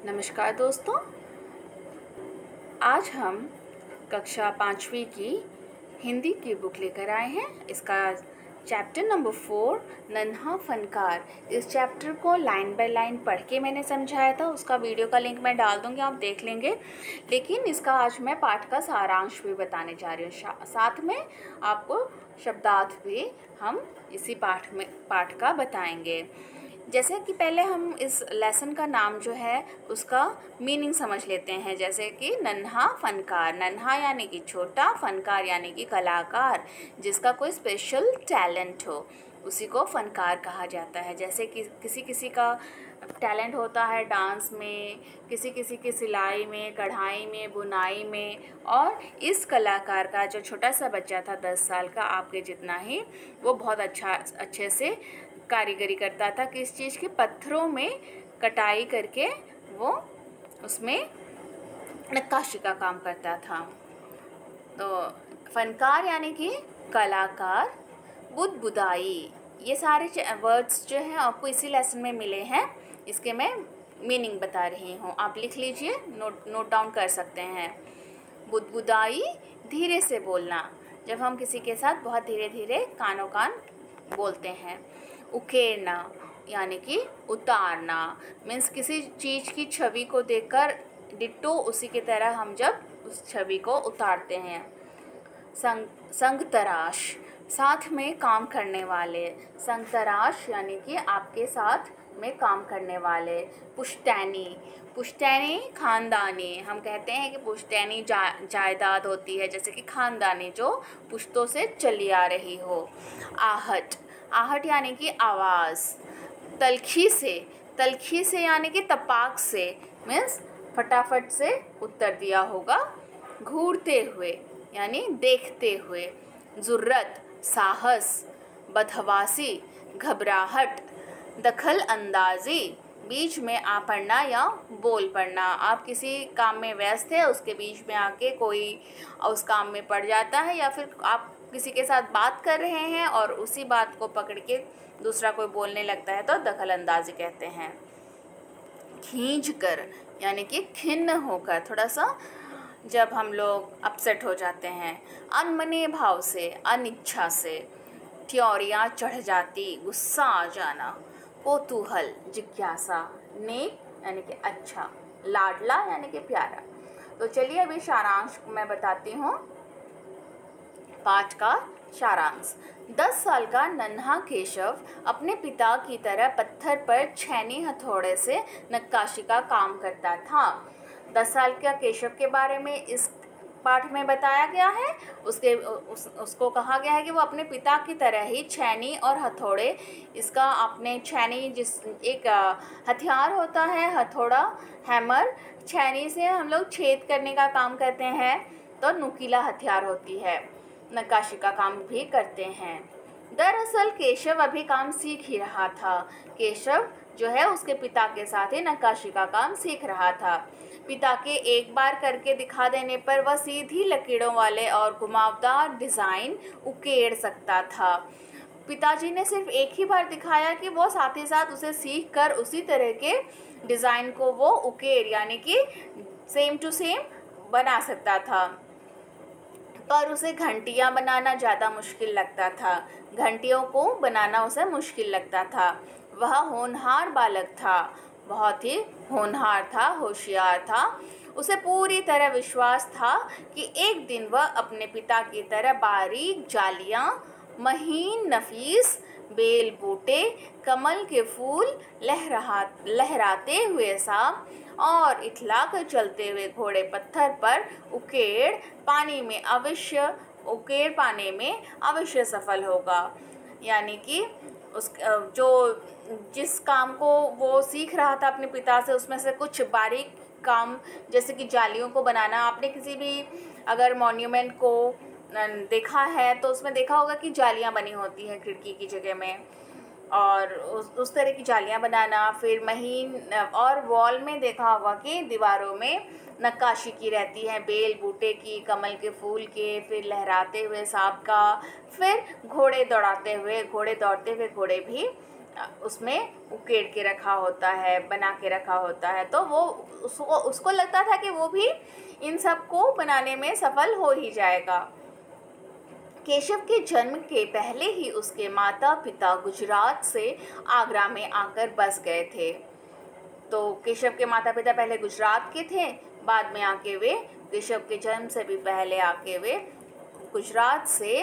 नमस्कार दोस्तों, आज हम कक्षा 5वीं की हिंदी की बुक लेकर आए हैं। इसका चैप्टर नंबर 4 नन्हा फनकार। इस चैप्टर को लाइन बाय लाइन पढ़ के मैंने समझाया था, उसका वीडियो का लिंक मैं डाल दूंगी, आप देख लेंगे। लेकिन इसका आज मैं पाठ का सारांश भी बताने जा रही हूँ, साथ में आपको शब्दार्थ भी हम इसी पाठ का बताएंगे। जैसे कि पहले हम इस लेसन का नाम जो है उसका मीनिंग समझ लेते हैं। जैसे कि नन्हा फनकार, नन्हा यानी कि छोटा, फनकार यानी कि कलाकार, जिसका कोई स्पेशल टैलेंट हो उसी को फनकार कहा जाता है। जैसे कि किसी किसी का टैलेंट होता है डांस में, किसी किसी की सिलाई में, कढ़ाई में, बुनाई में, और इस कलाकार का जो छोटा सा बच्चा था 10 साल का, आपके जितना ही, वो बहुत अच्छे से कारीगरी करता था। किस चीज़ की? पत्थरों में कटाई करके वो उसमें नक्काशी का काम करता था। तो फनकार यानी कि कलाकार, बुदबुदाई, ये सारे वर्ड्स जो हैं आपको इसी लेसन में मिले हैं। इसके मैं मीनिंग बता रही हूँ, आप लिख लीजिए, नोट डाउन कर सकते हैं। बुदबुदाई, धीरे से बोलना, जब हम किसी के साथ बहुत धीरे धीरे कानों कान बोलते हैं। उकेरना यानी कि उतारना, मीन्स किसी चीज़ की छवि को देखकर डिट्टो उसी की तरह हम जब उस छवि को उतारते हैं। संग तराश, साथ में काम करने वाले, संग तराश यानी कि आपके साथ में काम करने वाले। पुश्तैनी, पुश्तैनी खानदानी, हम कहते हैं कि पुश्तैनी जायदाद होती है, जैसे कि खानदानी जो पुश्तों से चली आ रही हो। आहट, आहट यानी कि आवाज़। तलखी से यानी कि तपाक से, मीन्स फटाफट से उत्तर दिया होगा। घूरते हुए यानी देखते हुए। जुर्रत, साहस। बदहवासी, घबराहट। दखल अंदाजी, बीच में आ पड़ना या बोल पड़ना। आप किसी काम में व्यस्त है, उसके बीच में आके कोई उस काम में पड़ जाता है, या फिर आप किसी के साथ बात कर रहे हैं और उसी बात को पकड़ के दूसरा कोई बोलने लगता है तो दखल अंदाजी कहते हैं। खींच कर यानी कि खिन्न होकर, थोड़ा सा जब हम लोग अपसेट हो जाते हैं। अनमने भाव से, अनिच्छा से। ठियोरियाँ चढ़ जाती, गुस्सा आ जाना। कौतूहल, जिज्ञासा। नेक यानी कि अच्छा। लाडला यानी कि प्यारा। तो चलिए अभी सारांश मैं बताती हूँ। पाठ का सारांश। 10 साल का नन्हा केशव अपने पिता की तरह पत्थर पर छेनी हथौड़े से नक्काशी का काम करता था। 10 साल का केशव के बारे में इस पाठ में बताया गया है। उसको कहा गया है कि वो अपने पिता की तरह ही छेनी और हथौड़े, इसका अपने छेनी जिस एक हथियार होता है, हथौड़ा, हैमर, छेनी से हम लोग छेद करने का काम करते हैं, तो नुकीला हथियार होती है। नक्काशी का काम भी करते हैं। दरअसल केशव अभी काम सीख ही रहा था। केशव जो है उसके पिता के साथ ही नक्काशी का काम सीख रहा था। पिता के एक बार करके दिखा देने पर वह सीधी लकीरों वाले और घुमावदार डिज़ाइन उकेड़ सकता था। पिताजी ने सिर्फ एक ही बार दिखाया कि वो साथ ही साथ उसे सीख कर उसी तरह के डिज़ाइन को वो उकेड़ यानी कि सेम टू सेम बना सकता था, पर उसे घंटियाँ बनाना ज़्यादा मुश्किल लगता था। घंटियों को बनाना उसे मुश्किल लगता था। वह होनहार बालक था, बहुत ही होनहार था, होशियार था। उसे पूरी तरह विश्वास था कि एक दिन वह अपने पिता की तरह बारीक जालियाँ, महीन नफीस बेल बूटे, कमल के फूल, लहराते हुए सांप और इठला कर चलते हुए घोड़े पत्थर पर उकेड़ पाने में अवश्य सफल होगा। यानी कि जिस काम को वो सीख रहा था अपने पिता से, उसमें से कुछ बारीक काम, जैसे कि जालियों को बनाना। आपने किसी भी अगर मॉन्यूमेंट को देखा है तो उसमें देखा होगा कि जालियाँ बनी होती हैं खिड़की की जगह में, और उस तरह की जालियाँ बनाना। फिर महीन और वॉल में देखा होगा कि दीवारों में नक्काशी की रहती है, बेल बूटे की, कमल के फूल के, फिर लहराते हुए सांप का, फिर घोड़े दौड़ते हुए घोड़े भी उसमें उकेड़ के रखा होता है, बना के रखा होता है। तो वो उसको लगता था कि वो भी इन सब को बनाने में सफल हो ही जाएगा। केशव के जन्म के पहले ही उसके माता पिता गुजरात से आगरा में आकर बस गए थे। तो केशव के माता पिता पहले गुजरात के थे, बाद में आके वे केशव के जन्म से भी पहले आके वे गुजरात से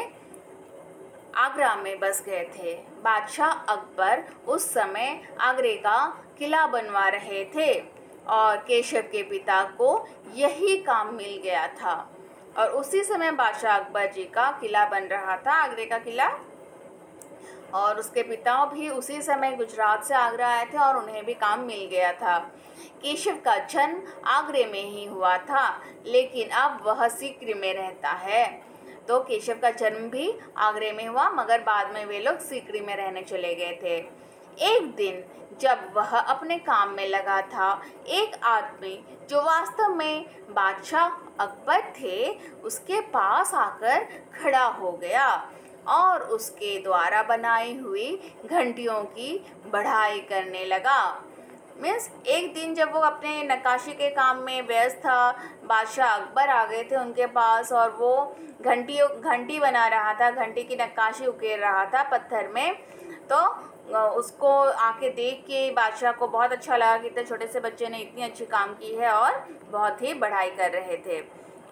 आगरा में बस गए थे। बादशाह अकबर उस समय आगरे का किला बनवा रहे थे और केशव के पिता को यही काम मिल गया था और उसी समय बादशाह अकबर जी का किला बन रहा था, आगरे का किला, और उसके पिता भी उसी समय गुजरात से आगरा आए थे और उन्हें भी काम मिल गया था। केशव का जन्म आगरे में ही हुआ था, लेकिन अब वह सीकरी में रहता है। तो केशव का जन्म भी आगरे में हुआ, मगर बाद में वे लोग सीकरी में रहने चले गए थे। एक दिन जब वह अपने काम में लगा था, एक आदमी जो वास्तव में बादशाह अकबर थे, उसके पास आकर खड़ा हो गया और उसके द्वारा बनाई हुई घंटियों की बढ़ाई करने लगा। मीन्स एक दिन जब वो अपने नक्काशी के काम में व्यस्त था, बादशाह अकबर आ गए थे उनके पास और वो घंटी बना रहा था, घंटी की नक्काशी उकेर रहा था पत्थर में। तो उसको आके देख के बादशाह को बहुत अच्छा लगा कि इतने छोटे से बच्चे ने इतनी अच्छी काम की है और बहुत ही बढ़ाई कर रहे थे।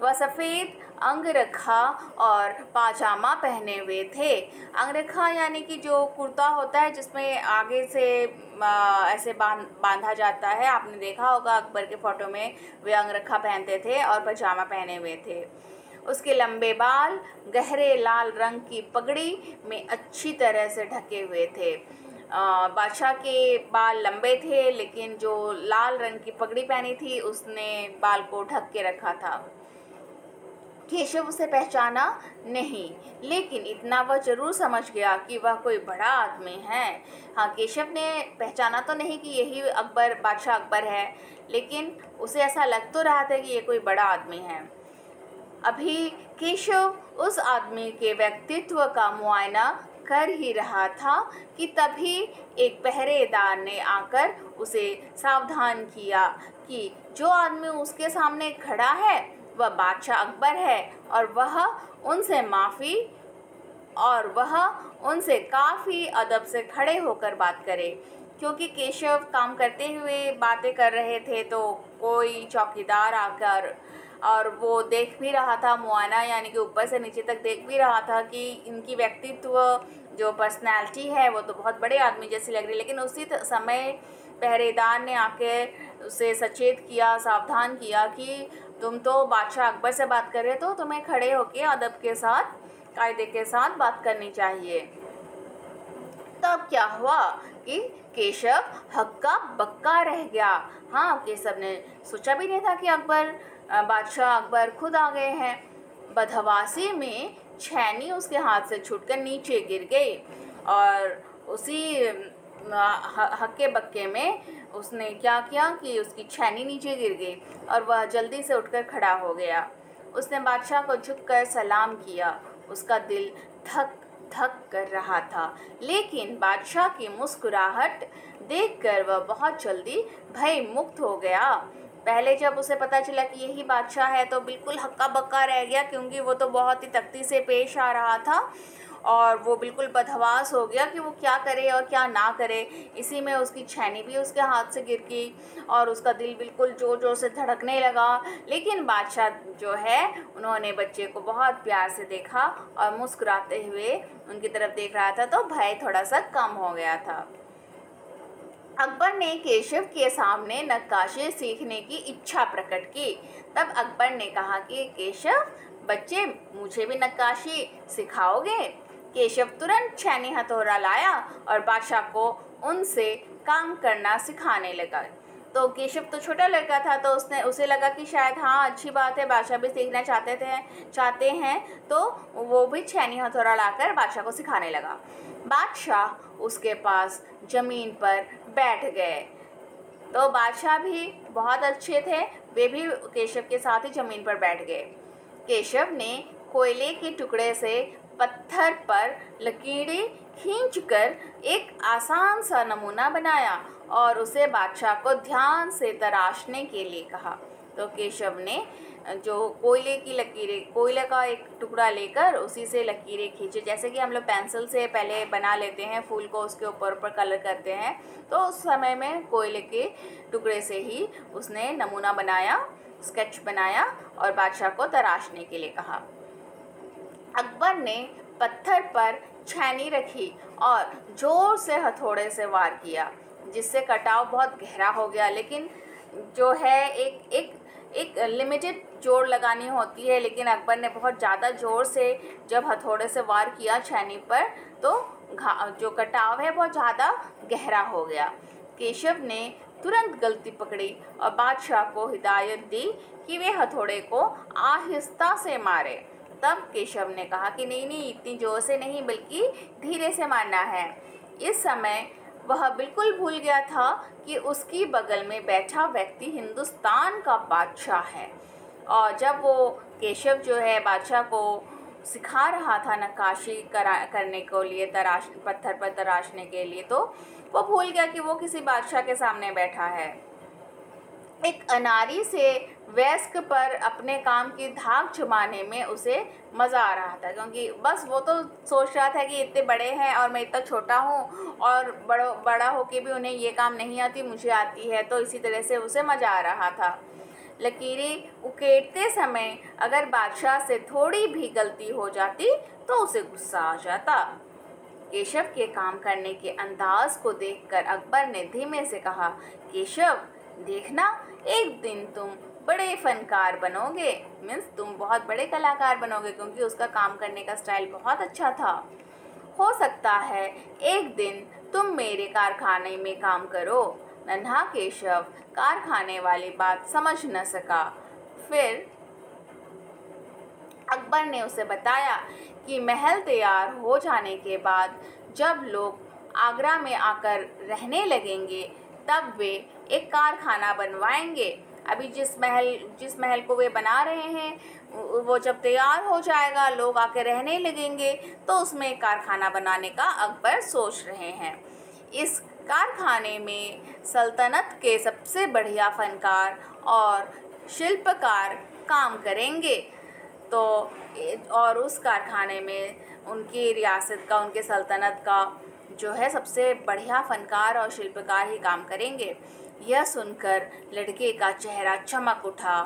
वह सफ़ेद अंगरखा और पाजामा पहने हुए थे। अंगरखा यानी कि जो कुर्ता होता है जिसमें आगे से ऐसे बांधा जाता है, आपने देखा होगा अकबर के फ़ोटो में वे अंगरखा पहनते थे और पजामा पहने हुए थे। उसके लंबे बाल गहरे लाल रंग की पगड़ी में अच्छी तरह से ढके हुए थे। बादशाह के बाल लंबे थे, लेकिन जो लाल रंग की पगड़ी पहनी थी उसने बाल को ढक के रखा था। केशव उसे पहचाना नहीं, लेकिन इतना वह जरूर समझ गया कि वह कोई बड़ा आदमी है। हाँ, केशव ने पहचाना तो नहीं कि यही बादशाह अकबर है, लेकिन उसे ऐसा लग तो रहा था कि ये कोई बड़ा आदमी है। अभी केशव उस आदमी के व्यक्तित्व का मुआयना कर ही रहा था कि तभी एक पहरेदार ने आकर उसे सावधान किया कि जो आदमी उसके सामने खड़ा है वह बादशाह अकबर है और वह उनसे काफ़ी अदब से खड़े होकर बात करे। क्योंकि केशव काम करते हुए बातें कर रहे थे, तो कोई चौकीदार आकर और वो देख भी रहा था, मुआयना यानी कि ऊपर से नीचे तक देख भी रहा था कि इनकी व्यक्तित्व जो पर्सनैलिटी है वो तो बहुत बड़े आदमी जैसी लग रही। लेकिन उसी समय पहरेदार ने आके उसे सचेत किया, सावधान किया कि तुम तो बादशाह अकबर से बात कर रहे हो, तो तुम्हें खड़े होकर अदब के साथ, कायदे के साथ बात करनी चाहिए। तब क्या हुआ कि केशव हक्का बक्का रह गया। हाँ, केशव ने सोचा भी नहीं था कि बादशाह अकबर खुद आ गए हैं। बदहवासी में छैनी उसके हाथ से छूटकर नीचे गिर गई और उसी हक्के बक्के में उसने क्या किया कि उसकी छैनी नीचे गिर गई और वह जल्दी से उठकर खड़ा हो गया। उसने बादशाह को झुककर सलाम किया। उसका दिल धक धक कर रहा था, लेकिन बादशाह की मुस्कुराहट देखकर वह बहुत जल्दी भय मुक्त हो गया। पहले जब उसे पता चला कि यही बादशाह है तो बिल्कुल हक्का बक्का रह गया, क्योंकि वो तो बहुत ही तख्ती से पेश आ रहा था और वो बिल्कुल बदहवास हो गया कि वो क्या करे और क्या ना करे। इसी में उसकी छैनी भी उसके हाथ से गिर गई और उसका दिल बिल्कुल ज़ोर ज़ोर से धड़कने लगा। लेकिन बादशाह जो है, उन्होंने बच्चे को बहुत प्यार से देखा और मुस्कुराते हुए उनकी तरफ देख रहा था, तो भय थोड़ा सा कम हो गया था। अकबर ने केशव के सामने नक्काशी सीखने की इच्छा प्रकट की। तब अकबर ने कहा कि केशव, बच्चे, मुझे भी नक्काशी सिखाओगे? केशव तुरंत छैनी हथौड़ा लाया और बादशाह को उनसे काम करना सिखाने लगा। तो केशव तो छोटा लड़का था, तो उसे लगा कि शायद हाँ, अच्छी बात है, बादशाह भी सीखना चाहते हैं, तो वो भी छैनी हथौड़ा लाकर बादशाह को सिखाने लगा। बादशाह उसके पास ज़मीन पर बैठ गए। तो बादशाह भी बहुत अच्छे थे, वे भी केशव के साथ ही ज़मीन पर बैठ गए। केशव ने कोयले के टुकड़े से पत्थर पर लकीरें खींचकर एक आसान सा नमूना बनाया और उसे बादशाह को ध्यान से तराशने के लिए कहा। तो केशव ने जो कोयले का एक टुकड़ा लेकर उसी से लकीरें खींची, जैसे कि हम लोग पेंसिल से पहले बना लेते हैं फूल को, उसके ऊपर कलर करते हैं, तो उस समय में कोयले के टुकड़े से ही उसने नमूना बनाया, स्केच बनाया और बादशाह को तराशने के लिए कहा। अकबर ने पत्थर पर छेनी रखी और जोर से हथौड़े से वार किया, जिससे कटाव बहुत गहरा हो गया। लेकिन जो है एक लिमिटेड जोर लगानी होती है, लेकिन अकबर ने बहुत ज़्यादा ज़ोर से जब हथौड़े से वार किया छेनी पर, तो जो कटाव है बहुत ज़्यादा गहरा हो गया। केशव ने तुरंत गलती पकड़ी और बादशाह को हिदायत दी कि वे हथौड़े को आहिस्ता से मारे। तब केशव ने कहा कि नहीं, इतनी ज़ोर से नहीं, बल्कि धीरे से मारना है। इस समय वह बिल्कुल भूल गया था कि उसकी बगल में बैठा व्यक्ति हिंदुस्तान का बादशाह है। और जब वो केशव जो है बादशाह को सिखा रहा था नक्काशी करने को लिए, पत्थर पर तराशने के लिए, तो वो भूल गया कि वो किसी बादशाह के सामने बैठा है। एक अनारी से वयस्क पर अपने काम की धाक जमाने में उसे मज़ा आ रहा था, क्योंकि बस वो तो सोच रहा था कि इतने बड़े हैं और मैं इतना छोटा हूँ, और बड़ा होके भी उन्हें ये काम नहीं आती, मुझे आती है, तो इसी तरह से उसे मज़ा आ रहा था। लकीरें उकेरते समय अगर बादशाह से थोड़ी भी गलती हो जाती तो उसे गुस्सा आ जाता। केशव के काम करने के अंदाज को देखकर अकबर ने धीमे से कहा, केशव, देखना, एक दिन तुम बड़े फनकार बनोगे, मीन्स तुम बहुत बड़े कलाकार बनोगे, क्योंकि उसका काम करने का स्टाइल बहुत अच्छा था। हो सकता है एक दिन तुम मेरे कारखाने में काम करो। नन्हा केशव कारखाने वाली बात समझ न सका। फिर अकबर ने उसे बताया कि महल तैयार हो जाने के बाद जब लोग आगरा में आकर रहने लगेंगे तब वे एक कारखाना बनवाएंगे। अभी जिस महल को वे बना रहे हैं वो जब तैयार हो जाएगा, लोग आके रहने लगेंगे, तो उसमें एक कारखाना बनाने का अकबर सोच रहे हैं। इस कारखाने में सल्तनत के सबसे बढ़िया फनकार और शिल्पकार काम करेंगे, तो और उस कारखाने में उनकी रियासत का, उनके सल्तनत का जो है सबसे बढ़िया फनकार और शिल्पकार ही काम करेंगे। यह सुनकर लड़के का चेहरा चमक उठा।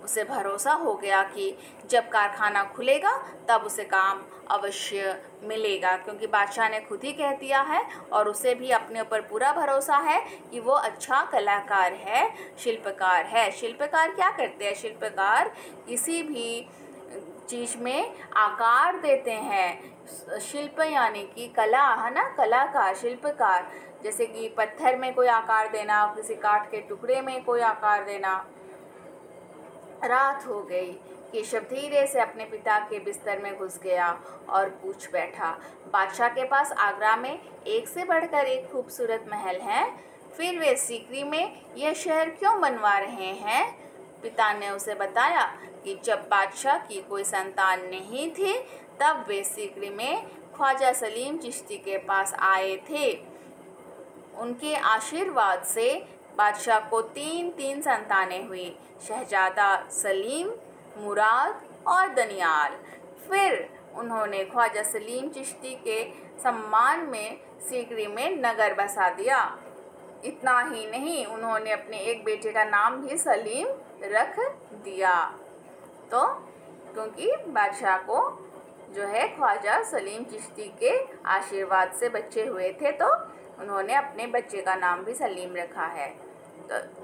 उसे भरोसा हो गया कि जब कारखाना खुलेगा तब उसे काम अवश्य मिलेगा, क्योंकि बादशाह ने खुद ही कह दिया है और उसे भी अपने ऊपर पूरा भरोसा है कि वो अच्छा कलाकार है, शिल्पकार है। शिल्पकार क्या करते हैं? शिल्पकार किसी भी चीज़ में आकार देते हैं। शिल्प यानी कि कला है ना, कलाकार, शिल्पकार, जैसे कि पत्थर में कोई आकार देना, किसी काठ के टुकड़े में कोई आकार देना। रात हो गई। केशव धीरे से अपने पिता के बिस्तर में घुस गया और पूछ बैठा, बादशाह के पास आगरा में एक से बढ़कर एक खूबसूरत महल हैं, फिर वे सीकरी में यह शहर क्यों बनवा रहे हैं? पिता ने उसे बताया कि जब बादशाह की कोई संतान नहीं थी तब वे सीकरी में ख्वाजा सलीम चिश्ती के पास आए थे। उनके आशीर्वाद से बादशाह को तीन संतानें हुई, शहजादा सलीम, मुराद और दनियाल। फिर उन्होंने ख्वाजा सलीम चिश्ती के सम्मान में सीकरी में नगर बसा दिया। इतना ही नहीं, उन्होंने अपने एक बेटे का नाम भी सलीम रख दिया। तो क्योंकि बादशाह को जो है ख्वाजा सलीम चिश्ती के आशीर्वाद से बच्चे हुए थे, तो उन्होंने अपने बच्चे का नाम भी सलीम रखा है।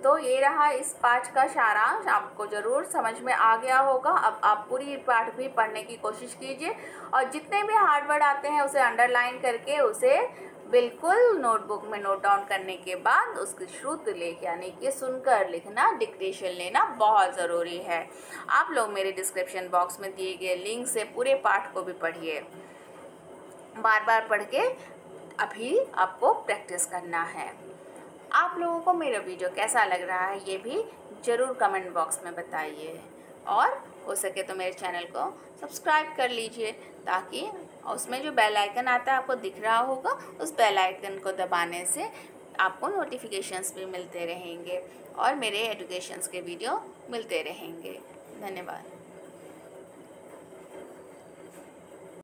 तो ये रहा इस पाठ का सारांश। आपको ज़रूर समझ में आ गया होगा। अब आप पूरी पाठ भी पढ़ने की कोशिश कीजिए और जितने भी हार्ड वर्ड आते हैं उसे अंडरलाइन करके उसे बिल्कुल नोटबुक में नोट डाउन करने के बाद उसकी श्रुत लेख यानी कि सुनकर लिखना, डिक्टेशन लेना बहुत ज़रूरी है। आप लोग मेरे डिस्क्रिप्शन बॉक्स में दिए गए लिंक से पूरे पाठ को भी पढ़िए। बार बार पढ़ के अभी आपको प्रैक्टिस करना है। आप लोगों को मेरा वीडियो कैसा लग रहा है ये भी ज़रूर कमेंट बॉक्स में बताइए और हो सके तो मेरे चैनल को सब्सक्राइब कर लीजिए, ताकि उसमें जो बेल आइकन आता है आपको दिख रहा होगा, उस बेल आइकन को दबाने से आपको नोटिफिकेशंस भी मिलते रहेंगे और मेरे एजुकेशंस के वीडियो मिलते रहेंगे। धन्यवाद।